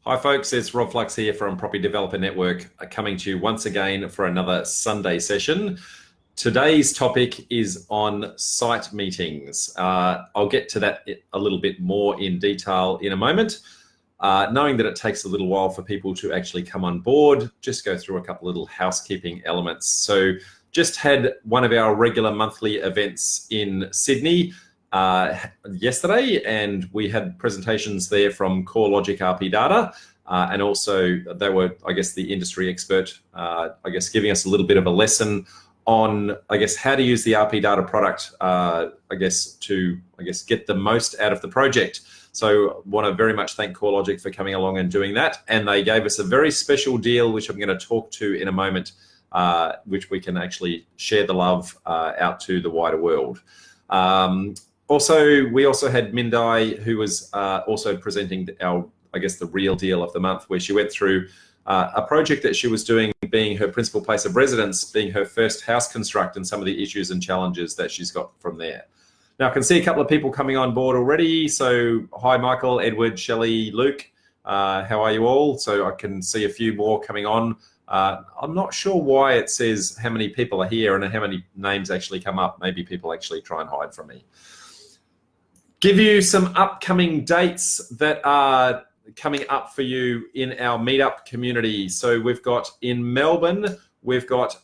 Hi folks, it's Rob Flux here from Property Developer Network, coming to you once again for another Sunday session. Today's topic is on site meetings. I'll get to that a little bit more in detail in a moment. Knowing that it takes a little while for people to actually come on board, just go through a couple little housekeeping elements. So just had one of our regular monthly events in Sydney yesterday, and we had presentations there from CoreLogic RP Data, and also they were, I guess, the industry expert, giving us a little bit of a lesson on, how to use the RP Data product, to get the most out of the project. So want to very much thank CoreLogic for coming along and doing that, and they gave us a very special deal, which I'm going to talk to in a moment, which we can actually share the love out to the wider world. We also had Mindai, who was also presenting our, the real deal of the month, where she went through a project that she was doing, being her principal place of residence, being her first house construct, and some of the issues and challenges that she's got from there. Now, I can see a couple of people coming on board already. So hi, Michael, Edward, Shelley, Luke. How are you all? So I can see a few more coming on. I'm not sure why it says how many people are here and how many names actually come up. Maybe people actually try and hide from me. Give you some upcoming dates that are coming up for you in our meetup community. So we've got in Melbourne, we've got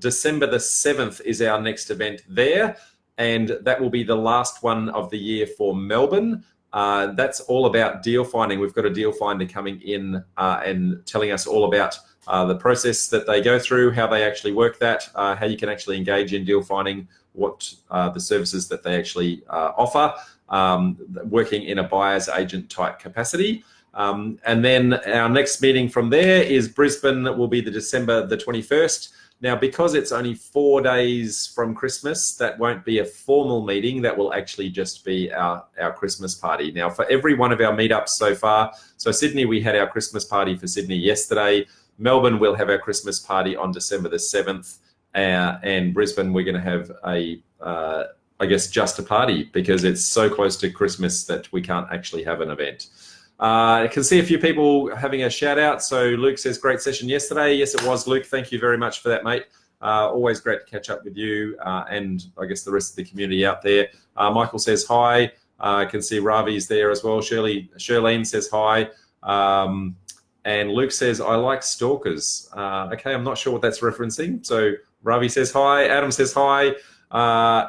December the 7th is our next event there. And that will be the last one of the year for Melbourne. That's all about deal finding. We've got a deal finder coming in and telling us all about the process that they go through, how they actually work that, how you can actually engage in deal finding, what the services that they actually offer, working in a buyer's agent type capacity. And then our next meeting from there is Brisbane, will be the December the 21st. Now, because it's only 4 days from Christmas, that won't be a formal meeting. That will actually just be our Christmas party. Now, for every one of our meetups so far, so Sydney, we had our Christmas party for Sydney yesterday. Melbourne will have our Christmas party on December the 7th. And Brisbane, we're going to have just a party, because it's so close to Christmas that we can't actually have an event. I can see a few people having a shout out. So Luke says, great session yesterday. Yes, it was, Luke. Thank you very much for that, mate. Always great to catch up with you and I guess the rest of the community out there. Michael says hi. I can see Ravi's there as well. Shirlene says hi. And Luke says, I like stalkers. Okay, I'm not sure what that's referencing. So Ravi says hi. Adam says hi.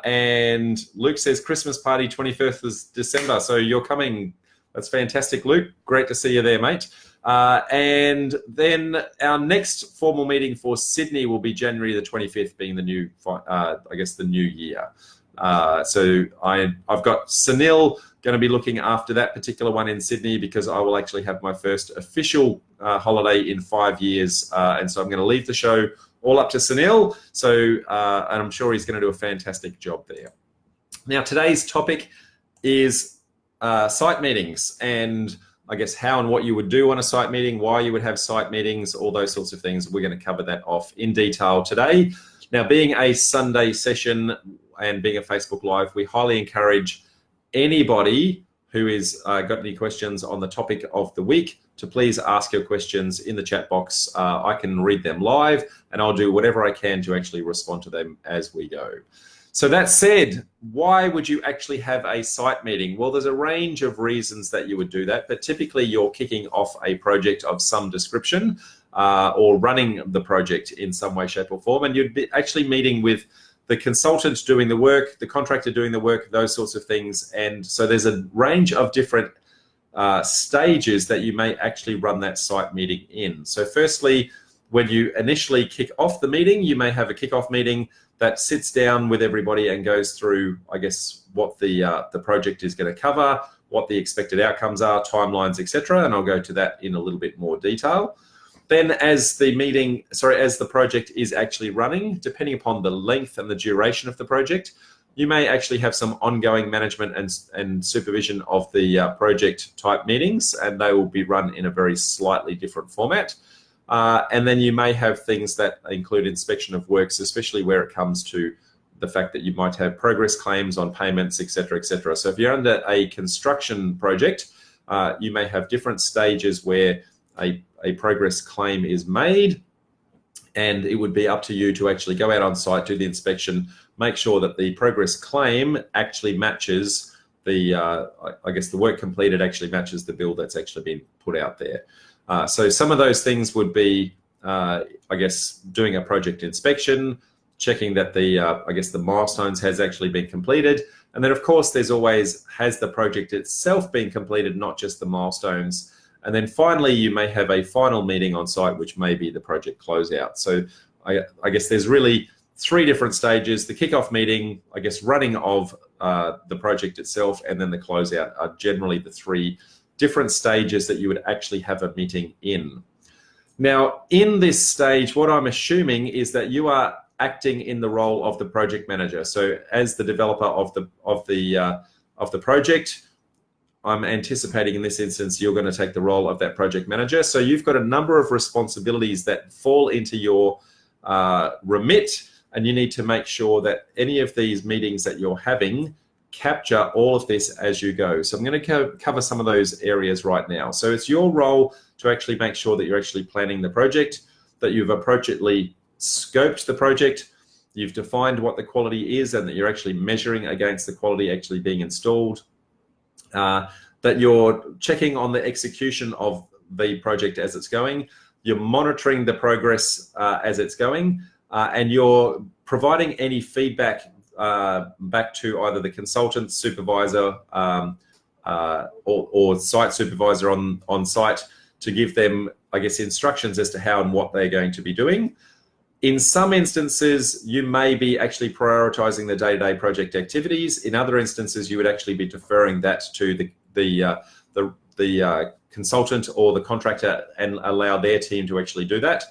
And Luke says Christmas party 21st of December. So you're coming. That's fantastic, Luke. Great to see you there, mate. And then our next formal meeting for Sydney will be January the 25th, being the new, the new year. So I've got Sunil going to be looking after that particular one in Sydney, because I will actually have my first official holiday in 5 years. And so I'm going to leave the show all up to Sunil. So, and I'm sure he's going to do a fantastic job there. Now, today's topic is site meetings, and I guess how and what you would do on a site meeting, why you would have site meetings, all those sorts of things. We're going to cover that off in detail today. Now, being a Sunday session and being a Facebook Live, we highly encourage anybody who is got any questions on the topic of the week to please ask your questions in the chat box. I can read them live, and I'll do whatever I can to actually respond to them as we go. So that said, why would you actually have a site meeting? Well, there's a range of reasons that you would do that, but typically you're kicking off a project of some description or running the project in some way, shape or form, and you'd be actually meeting with the consultant doing the work, the contractor doing the work, those sorts of things. And so there's a range of different stages that you may actually run that site meeting in. So firstly, when you initially kick off the meeting, you may have a kickoff meeting that sits down with everybody and goes through, I guess, what the project is going to cover, what the expected outcomes are, timelines, etc. And I'll go to that in a little bit more detail. Then as the project is actually running, depending upon the length and the duration of the project, you may actually have some ongoing management and supervision of the project type meetings, and they will be run in a very slightly different format. And then you may have things that include inspection of works, especially where it comes to the fact that you might have progress claims on payments, et cetera, et cetera. So if you're under a construction project, you may have different stages where a progress claim is made, and it would be up to you to actually go out on site, do the inspection, make sure that the progress claim actually matches the, I guess the work completed actually matches the bill that's actually been put out there. So some of those things would be, I guess, doing a project inspection, checking that the, I guess the milestones has actually been completed. And then of course, there's always, has the project itself been completed, not just the milestones. And then finally, you may have a final meeting on site, which may be the project closeout. So I guess there's really 3 different stages: the kickoff meeting, I guess running of the project itself, and then the closeout are generally the 3 different stages that you would actually have a meeting in. Now, in this stage, what I'm assuming is that you are acting in the role of the project manager. So as the developer of the project, I'm anticipating in this instance, you're going to take the role of that project manager. So you've got a number of responsibilities that fall into your remit, and you need to make sure that any of these meetings that you're having capture all of this as you go. So I'm going to cover some of those areas right now. So it's your role to actually make sure that you're actually planning the project, that you've appropriately scoped the project, you've defined what the quality is, and that you're actually measuring against the quality actually being installed. That you're checking on the execution of the project as it's going, you're monitoring the progress as it's going, and you're providing any feedback back to either the consultant, supervisor, or site supervisor on site to give them, I guess, instructions as to how and what they're going to be doing. In some instances, you may be actually prioritizing the day-to-day project activities. In other instances, you would actually be deferring that to the consultant or the contractor and allow their team to actually do that.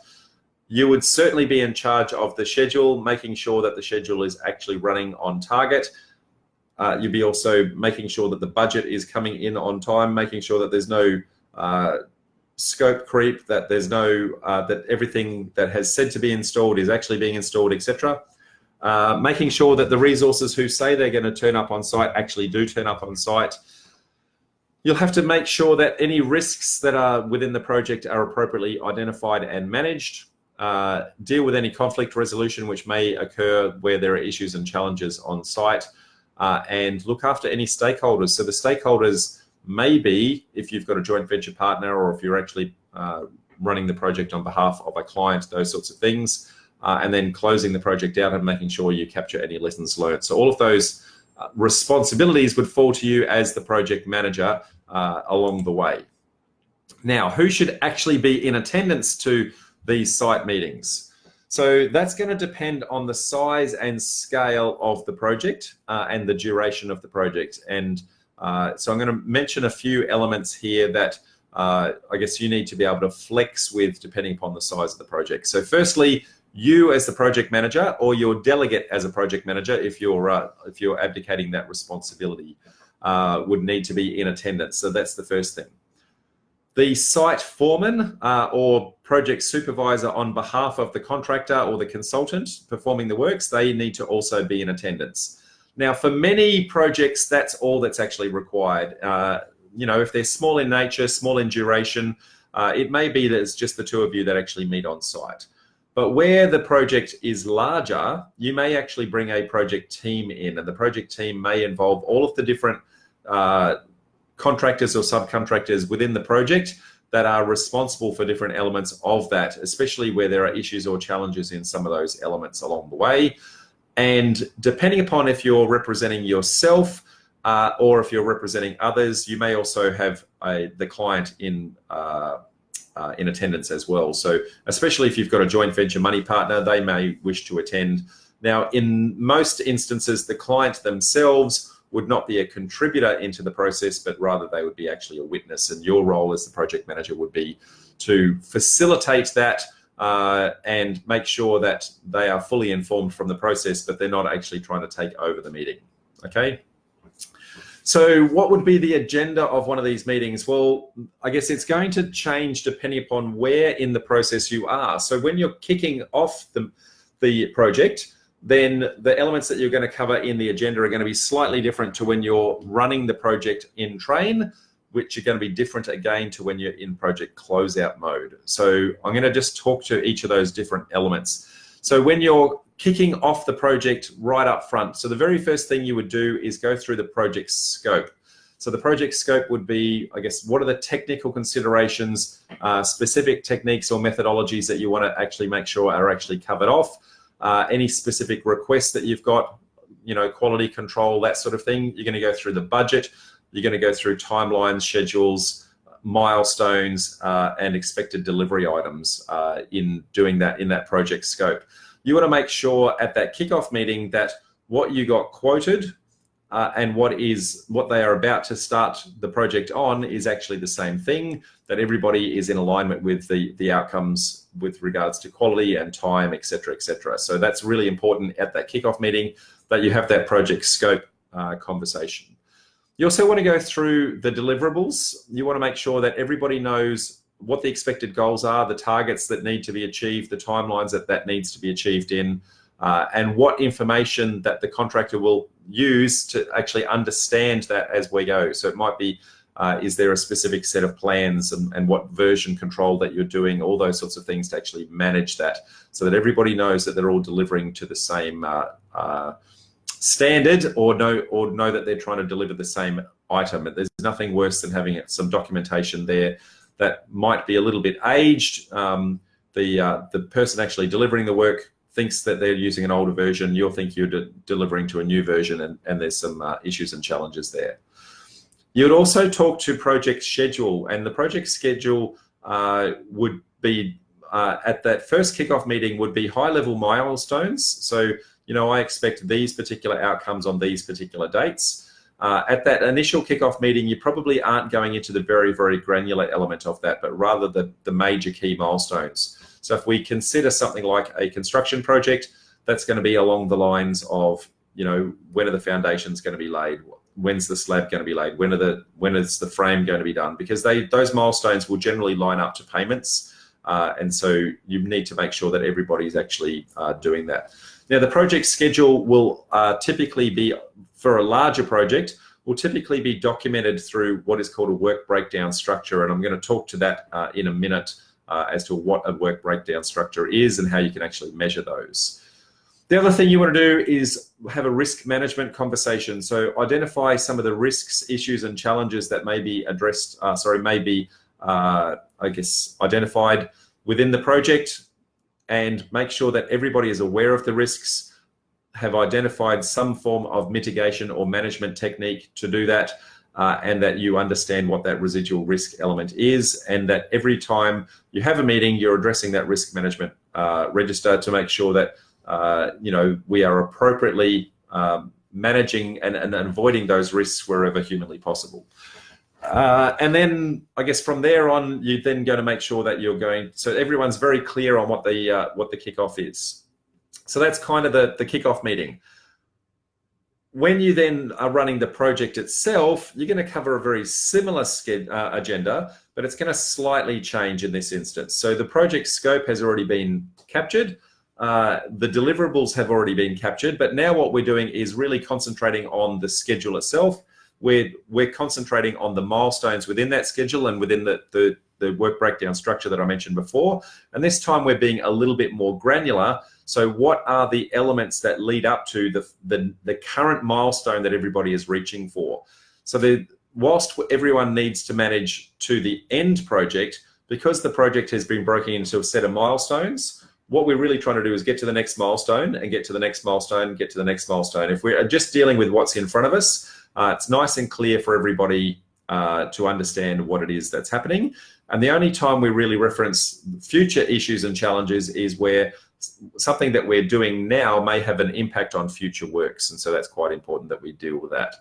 You would certainly be in charge of the schedule, making sure that the schedule is actually running on target. You'd be also making sure that the budget is coming in on time, making sure that there's no scope creep, that there's no that everything that has said to be installed is actually being installed, etc. Making sure that the resources who say they're going to turn up on site actually do turn up on site. You'll have to make sure that any risks that are within the project are appropriately identified and managed. Deal with any conflict resolution which may occur where there are issues and challenges on site, and look after any stakeholders. So the stakeholders may be, if you've got a joint venture partner or if you're actually running the project on behalf of a client, those sorts of things, and then closing the project out and making sure you capture any lessons learned. So all of those responsibilities would fall to you as the project manager along the way. Now, who should actually be in attendance to these site meetings? So that's going to depend on the size and scale of the project and the duration of the project. And so I'm going to mention a few elements here that I guess you need to be able to flex with depending upon the size of the project. So firstly, you as the project manager or your delegate as a project manager, if you're abdicating that responsibility, would need to be in attendance. So that's the first thing. The site foreman or project supervisor on behalf of the contractor or the consultant performing the works, they need to also be in attendance. Now, for many projects, that's all that's actually required. You know, if they're small in nature, small in duration, it may be that it's just the 2 of you that actually meet on site. But where the project is larger, you may actually bring a project team in, and the project team may involve all of the different contractors or subcontractors within the project that are responsible for different elements of that, especially where there are issues or challenges in some of those elements along the way. And depending upon if you're representing yourself or if you're representing others, you may also have the client in attendance as well. So especially if you've got a joint venture money partner, they may wish to attend. Now, in most instances, the client themselves would not be a contributor into the process, but rather they would be actually a witness. And your role as the project manager would be to facilitate that and make sure that they are fully informed from the process, but they're not actually trying to take over the meeting. Okay. So what would be the agenda of one of these meetings? Well, I guess it's going to change depending upon where in the process you are. So when you're kicking off the project, then the elements that you're going to cover in the agenda are going to be slightly different to when you're running the project in train. which are going to be different again to when you're in project closeout mode. So I'm going to just talk to each of those different elements. So when you're kicking off the project right up front, so the very first thing you would do is go through the project scope. So the project scope would be, I guess, what are the technical considerations, specific techniques or methodologies that you want to actually make sure are actually covered off, any specific requests that you've got, quality control, that sort of thing. You're going to go through the budget. You're going to go through timelines, schedules, milestones, and expected delivery items in doing that in that project scope. You want to make sure at that kickoff meeting that what you got quoted and what they are about to start the project on is actually the same thing, that everybody is in alignment with the outcomes with regards to quality and time, et cetera, et cetera. So that's really important at that kickoff meeting, that you have that project scope conversation. You also want to go through the deliverables. You want to make sure that everybody knows what the expected goals are, the targets that need to be achieved, the timelines that needs to be achieved in, and what information that the contractor will use to actually understand that as we go. So it might be, is there a specific set of plans and what version control that you're doing, all those sorts of things to actually manage that, so that everybody knows that they're all delivering to the same standard, or know that they're trying to deliver the same item. There's nothing worse than having some documentation there that might be a little bit aged. The person actually delivering the work thinks that they're using an older version. You'll think you're delivering to a new version, and there's some issues and challenges there. You'd also talk to project schedule, and the project schedule would be at that first kickoff meeting would be high-level milestones. So, I expect these particular outcomes on these particular dates. At that initial kickoff meeting, you probably aren't going into the very, very granular element of that, but rather the major key milestones. So if we consider something like a construction project, that's going to be along the lines of, when are the foundations going to be laid? When's the slab going to be laid? When is the frame going to be done? Because those milestones will generally line up to payments. And so you need to make sure that everybody's actually doing that. Now, the project schedule will typically be, for a larger project, will typically be documented through what is called a work breakdown structure. And I'm going to talk to that in a minute as to what a work breakdown structure is and how you can actually measure those. The other thing you want to do is have a risk management conversation. So identify some of the risks, issues, and challenges that may be addressed, identified within the project, and make sure that everybody is aware of the risks, have identified some form of mitigation or management technique to do that, and that you understand what that residual risk element is, and that every time you have a meeting, you're addressing that risk management register to make sure that we are appropriately managing and avoiding those risks wherever humanly possible. And then I guess from there on, you're then going to make sure that so everyone's very clear on what the kickoff is. So that's kind of the kickoff meeting. When you then are running the project itself, you're going to cover a very similar agenda, but it's going to slightly change in this instance. So the project scope has already been captured. The deliverables have already been captured, but now what we're doing is really concentrating on the schedule itself. We're concentrating on the milestones within that schedule and within the work breakdown structure that I mentioned before. And this time we're being a little bit more granular. So what are the elements that lead up to the current milestone that everybody is reaching for? So whilst everyone needs to manage to the end project, because the project has been broken into a set of milestones, what we're really trying to do is get to the next milestone and get to the next milestone and get to the next milestone. If we're just dealing with what's in front of us, it's nice and clear for everybody to understand what it is that's happening. And the only time we really reference future issues and challenges is where something that we're doing now may have an impact on future works. And so that's quite important that we deal with that.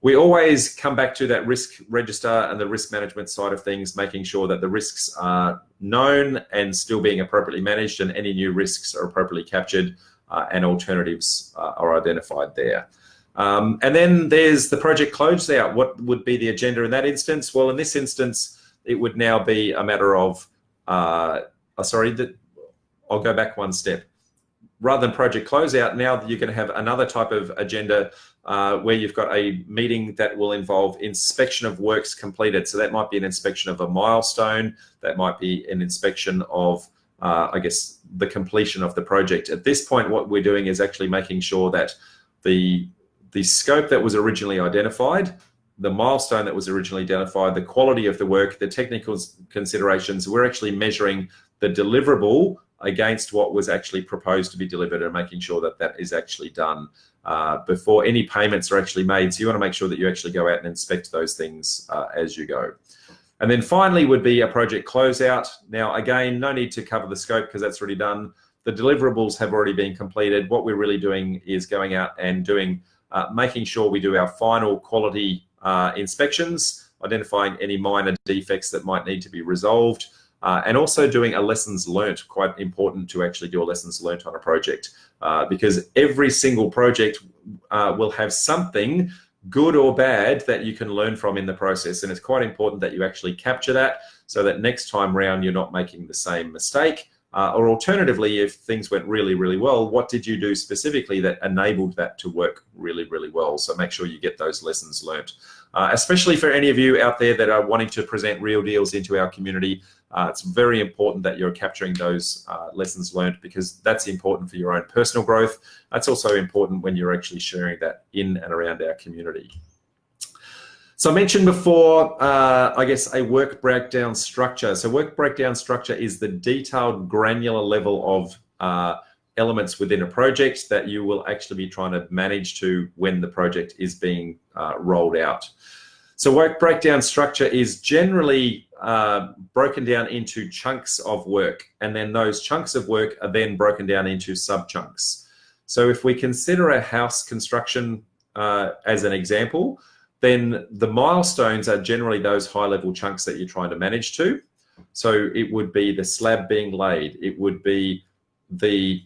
We always come back to that risk register and the risk management side of things, making sure that the risks are known and still being appropriately managed, and any new risks are appropriately captured and alternatives are identified there. And then there's the project closeout. What would be the agenda in that instance? Well, in this instance, it would now be a matter of, I'll go back one step. Rather than project closeout, now you're going to have another type of agenda where you've got a meeting that will involve inspection of works completed. So that might be an inspection of a milestone, that might be an inspection of, I guess, the completion of the project. At this point, what we're doing is actually making sure that the scope that was originally identified, the milestone that was originally identified, the quality of the work, the technical considerations, we're actually measuring the deliverable against what was actually proposed to be delivered and making sure that that is actually done before any payments are actually made. So you want to make sure that you actually go out and inspect those things as you go. And then finally would be a project closeout. Now, again, no need to cover the scope because that's already done. The deliverables have already been completed. What we're really doing is going out and doing, making sure we do our final quality inspections, identifying any minor defects that might need to be resolved, and also doing a lessons learnt. Quite important to actually do a lessons learnt on a project because every single project will have something good or bad that you can learn from in the process. And it's quite important that you actually capture that so that next time round you're not making the same mistake. Or alternatively, if things went really, really well, what did you do specifically that enabled that to work really, really well? So make sure you get those lessons learned. Especially for any of you out there that are wanting to present real deals into our community, it's very important that you're capturing those lessons learned because that's important for your own personal growth. That's also important when you're actually sharing that in and around our community. So I mentioned before, I guess, a work breakdown structure. So work breakdown structure is the detailed granular level of elements within a project that you will actually be trying to manage to when the project is being rolled out. So work breakdown structure is generally broken down into chunks of work, and then those chunks of work are then broken down into sub-chunks. So if we consider a house construction as an example, then the milestones are generally those high-level chunks that you're trying to manage to. So it would be the slab being laid. It would be the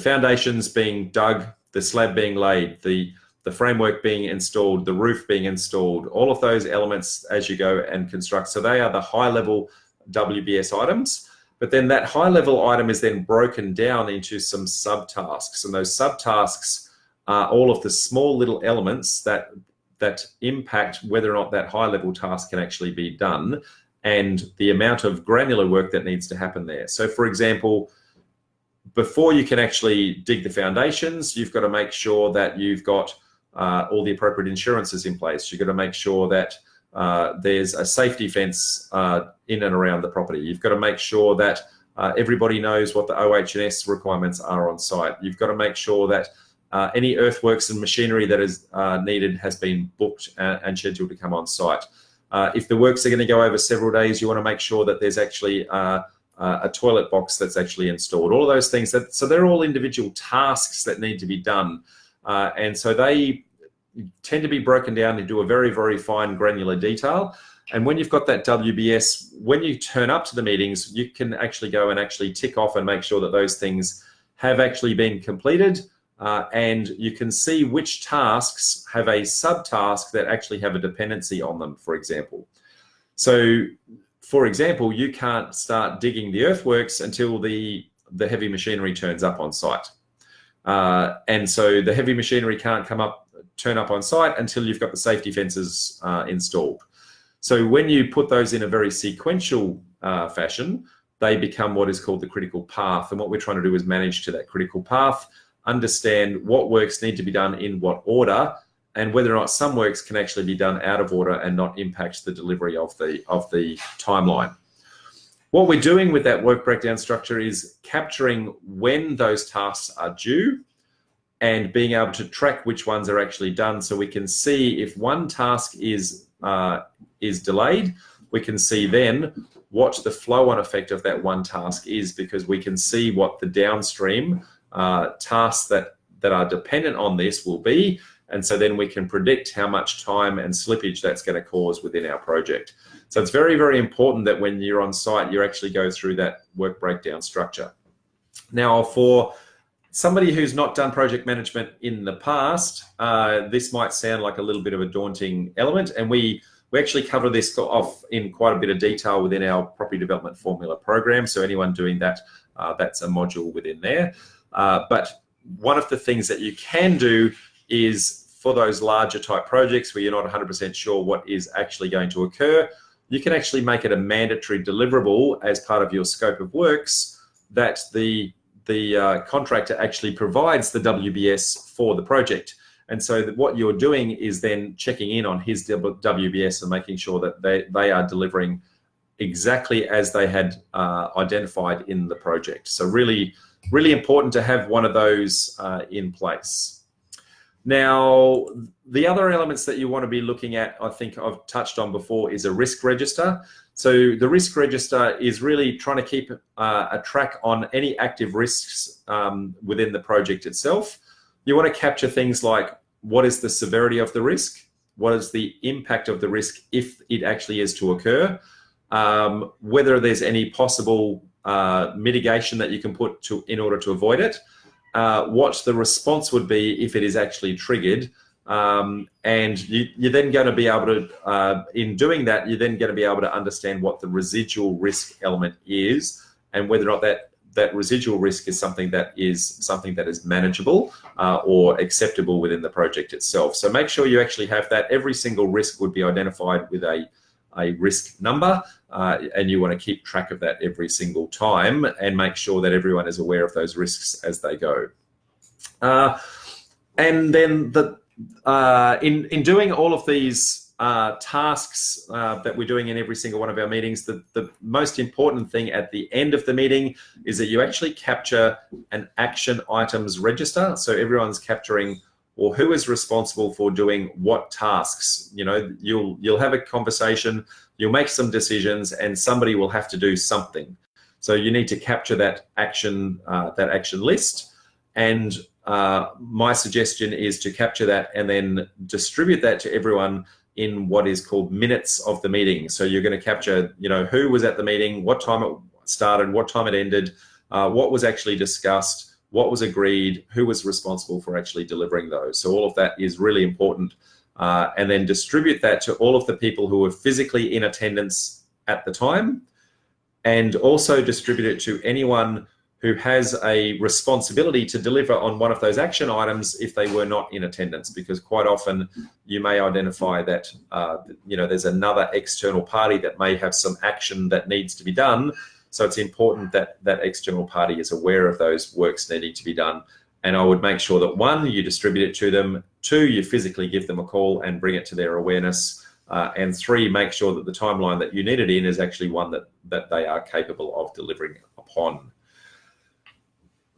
foundations being dug, the slab being laid, the framework being installed, the roof being installed, all of those elements as you go and construct. So they are the high-level WBS items. But then that high-level item is then broken down into some subtasks, and those subtasks are all of the small little elements that impact whether or not that high-level task can actually be done and the amount of granular work that needs to happen there. So, for example, before you can actually dig the foundations, you've got to make sure that you've got all the appropriate insurances in place. You've got to make sure that there's a safety fence in and around the property. You've got to make sure that everybody knows what the OH&S requirements are on site. You've got to make sure that any earthworks and machinery that is needed has been booked and scheduled to come on site. If the works are going to go over several days, you want to make sure that there's actually a toilet box that's actually installed. All of those things. So they're all individual tasks that need to be done. And so they tend to be broken down into a very, very fine granular detail. And when you've got that WBS, when you turn up to the meetings, you can actually go and actually tick off and make sure that those things have actually been completed. And you can see which tasks have a subtask that actually have a dependency on them, for example. So, for example, you can't start digging the earthworks until the heavy machinery turns up on site. And so the heavy machinery can't turn up on site until you've got the safety fences installed. So when you put those in a very sequential fashion, they become what is called the critical path. And what we're trying to do is manage to that critical path, understand what works need to be done in what order, and whether or not some works can actually be done out of order and not impact the delivery of the timeline. What we're doing with that work breakdown structure is capturing when those tasks are due and being able to track which ones are actually done, so we can see if one task is delayed, we can see then what the flow-on effect of that one task is, because we can see what the downstream tasks that are dependent on this will be, and so then we can predict how much time and slippage that's going to cause within our project. So it's very, very important that when you're on site, you actually go through that work breakdown structure. Now, for somebody who's not done project management in the past, this might sound like a little bit of a daunting element, and we actually cover this off in quite a bit of detail within our property development formula program. So anyone doing that, that's a module within there. But one of the things that you can do is for those larger type projects where you're not 100% sure what is actually going to occur, you can actually make it a mandatory deliverable as part of your scope of works that the contractor actually provides the WBS for the project. And so what you're doing is then checking in on his WBS and making sure that they are delivering exactly as they had identified in the project. So really, really important to have one of those in place. Now, the other elements that you want to be looking at, I think I've touched on before, is a risk register. So the risk register is really trying to keep a track on any active risks within the project itself. You want to capture things like what is the severity of the risk, what is the impact of the risk if it actually is to occur, whether there's any possible mitigation that you can put in order to avoid it, what the response would be if it is actually triggered, and you're then going to be able to, in doing that, you're then going to be able to understand what the residual risk element is and whether or not that residual risk is something that is manageable or acceptable within the project itself. So make sure you actually have that. Every single risk would be identified with a risk number, and you want to keep track of that every single time and make sure that everyone is aware of those risks as they go. And then in doing all of these tasks that we're doing in every single one of our meetings, the most important thing at the end of the meeting is that you actually capture an action items register. So everyone's capturing, or who is responsible for doing what tasks. You know, you'll have a conversation, you'll make some decisions, and somebody will have to do something. So you need to capture that action list. And my suggestion is to capture that and then distribute that to everyone in what is called minutes of the meeting. So you're going to capture, you know, who was at the meeting, what time it started, what time it ended, what was actually discussed, what was agreed, who was responsible for actually delivering those. So all of that is really important. And then distribute that to all of the people who were physically in attendance at the time, and also distribute it to anyone who has a responsibility to deliver on one of those action items if they were not in attendance, because quite often you may identify that you know, there's another external party that may have some action that needs to be done. So it's important that that external party is aware of those works needing to be done. And I would make sure that 1, you distribute it to them, 2, you physically give them a call and bring it to their awareness, and 3, make sure that the timeline that you need it in is actually one that they are capable of delivering upon.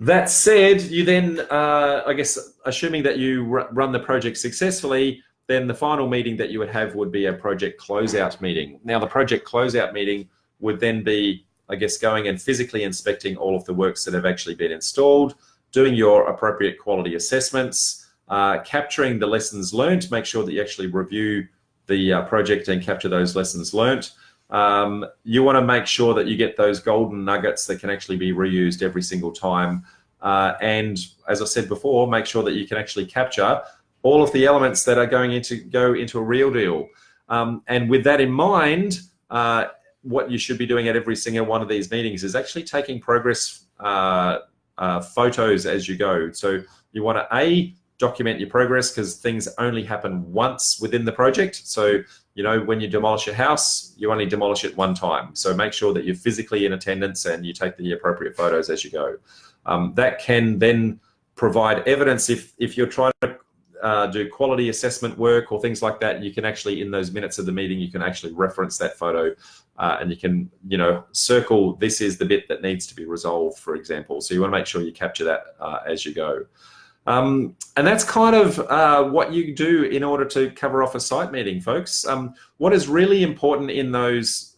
That said, you then, I guess, assuming that you run the project successfully, then the final meeting that you would have would be a project closeout meeting. Now, the project closeout meeting would then be, I guess, going and physically inspecting all of the works that have actually been installed, doing your appropriate quality assessments, capturing the lessons learned to make sure that you actually review the project and capture those lessons learned. You want to make sure that you get those golden nuggets that can actually be reused every single time. And as I said before, make sure that you can actually capture all of the elements that are going to go into a real deal. And with that in mind, what you should be doing at every single one of these meetings is actually taking progress photos as you go. So you want to document your progress, because things only happen once within the project. So, you know, when you demolish a house, you only demolish it one time. So make sure that you're physically in attendance and you take the appropriate photos as you go. That can then provide evidence if you're trying to do quality assessment work or things like that. You can actually, in those minutes of the meeting, you can actually reference that photo and you can, you know, circle, this is the bit that needs to be resolved, for example. So you want to make sure you capture that as you go. And that's kind of what you do in order to cover off a site meeting, folks. What is really important in those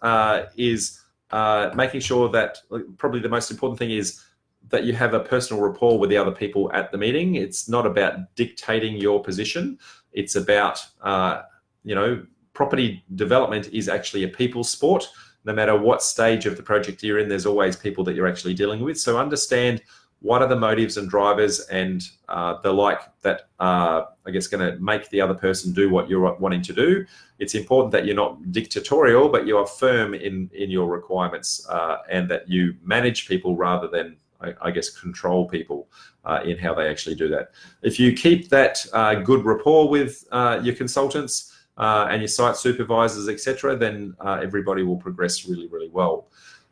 is making sure that, probably the most important thing is that you have a personal rapport with the other people at the meeting. It's not about dictating your position. It's about, you know, property development is actually a people sport. No matter what stage of the project you're in, there's always people that you're actually dealing with. So understand what are the motives and drivers and the like that are, I guess, going to make the other person do what you're wanting to do. It's important that you're not dictatorial, but you are firm in your requirements and that you manage people rather than I guess, control people in how they actually do that. If you keep that good rapport with your consultants and your site supervisors, etc., then everybody will progress really, really well.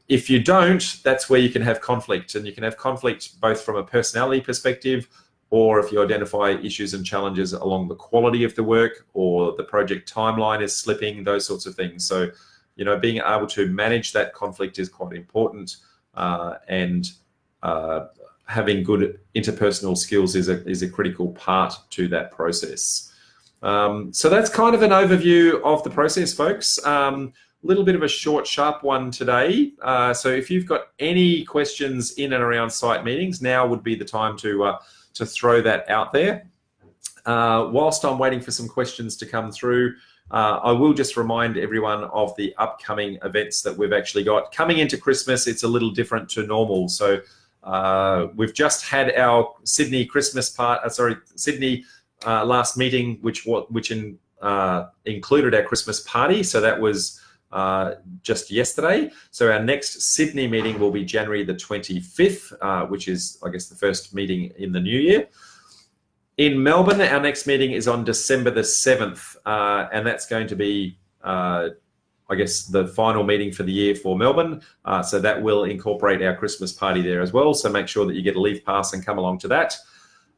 If you don't, that's where you can have conflict, and you can have conflict both from a personality perspective, or if you identify issues and challenges along the quality of the work, or the project timeline is slipping, those sorts of things. So, you know, being able to manage that conflict is quite important, and having good interpersonal skills is a critical part to that process. So that's kind of an overview of the process, folks. Little bit of a short, sharp one today. So if you've got any questions in and around site meetings, now would be the time to throw that out there. Whilst I'm waiting for some questions to come through, I will just remind everyone of the upcoming events that we've actually got. Coming into Christmas, it's a little different to normal. So we've just had our Sydney Christmas Sydney last meeting, which included our Christmas party. So that was just yesterday. So our next Sydney meeting will be January the 25th, which is, I guess, the first meeting in the new year. In Melbourne, our next meeting is on December the 7th, and that's going to be, I guess, the final meeting for the year for Melbourne. So that will incorporate our Christmas party there as well. So make sure that you get a leave pass and come along to that.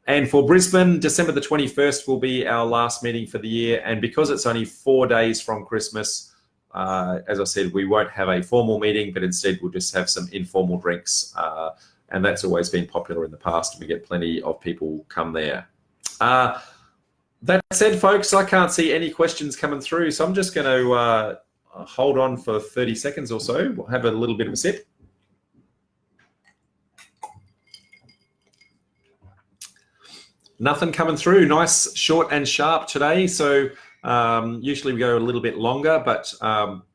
And for Brisbane, December the 21st will be our last meeting for the year. And because it's only 4 days from Christmas, as I said, we won't have a formal meeting, but instead we'll just have some informal drinks. And that's always been popular in the past. We get plenty of people come there. That said, folks, I can't see any questions coming through, so I'm just going to hold on for 30 seconds or so. We'll have a little bit of a sip. Nothing coming through. Nice, short and sharp today. So usually we go a little bit longer, but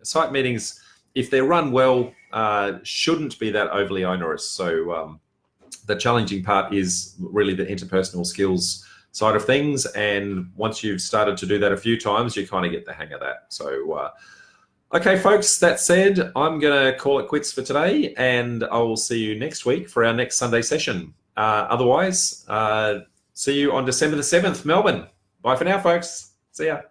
site meetings, if they're run well, shouldn't be that overly onerous. So the challenging part is really the interpersonal skills side of things, and once you've started to do that a few times, you kind of get the hang of that. So okay, folks, that said, I'm going to call it quits for today, and I will see you next week for our next Sunday session. Otherwise, see you on December the 7th, Melbourne. Bye for now, folks. See ya.